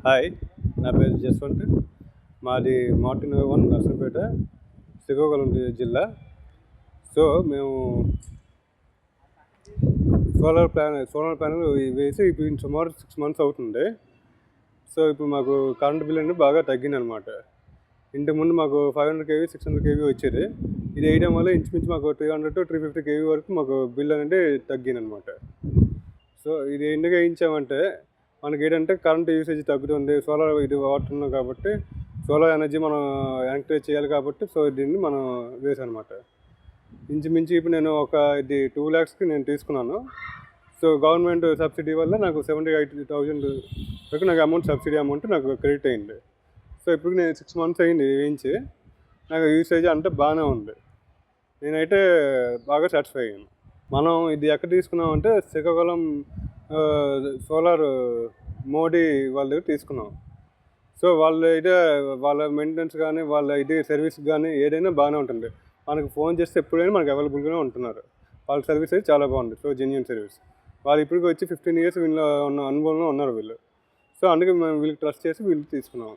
Hi, నా పేరు జస్వంత్. మాది మార్టిన్ వన్ నర్సంపేట, శ్రీకాకుళం జిల్లా. సో మేము సోలార్ ప్యానెల్ వేసి ఇప్పుడు సుమారు 6 months అవుతుంది. సో ఇప్పుడు మాకు కరెంట్ బిల్ అనేది బాగా తగ్గింది అనమాట. ఇంతకుముందు మాకు 500 kV 600 kV వచ్చేది. ఇది వేయడం వల్ల ఇంచుమించు మాకు 300 to 350 kV వరకు మాకు బిల్ అనేది తగ్గింది అనమాట. సో ఇది ఎందుకు వేయించామంటే మనకి ఏంటంటే కరెంట్ యూసేజ్ తగ్గుతుంది, సోలార్ ఇది వాడుతున్నాం కాబట్టి సోలార్ ఎనర్జీ మనం ఎంకరేజ్ చేయాలి కాబట్టి సో దీన్ని మనం వేసానమాట. ఇంచుమించు ఇప్పుడు నేను ఇది 2 lakhsకి నేను తీసుకున్నాను. సో గవర్నమెంట్ సబ్సిడీ వల్ల నాకు 78,000 వరకు నాకు సబ్సిడీ అమౌంట్ నాకు క్రెడిట్ అయింది. సో ఇప్పుడు నేను 6 months అయింది వేయించి. నాకు యూసేజ్ అంతా బాగానే ఉంది. నేనైతే బాగా సాటిస్ఫై అయ్యాను. మనం ఇది ఎక్కడ తీసుకున్నామంటే శ్రీకాకుళం సోలార్ మోడీ వాళ్ళ దగ్గర తీసుకున్నాం. సో వాళ్ళ మెయింటెనెన్స్ కానీ వాళ్ళ సర్వీస్ కానీ ఏదైనా బాగానే ఉంటుంది. మనకు ఫోన్ చేస్తే ఎప్పుడైనా మనకు అవైలబుల్గానే ఉంటున్నారు. వాళ్ళ సర్వీస్ అయితే చాలా బాగుంది. So genuine service. వాళ్ళు ఇప్పటికి వచ్చి 15 years వీళ్ళ ఉన్న అనుభవంలో ఉన్నారు వీళ్ళు. సో అందుకే మేము వీళ్ళకి ట్రస్ట్ చేసి వీళ్ళు తీసుకున్నాం.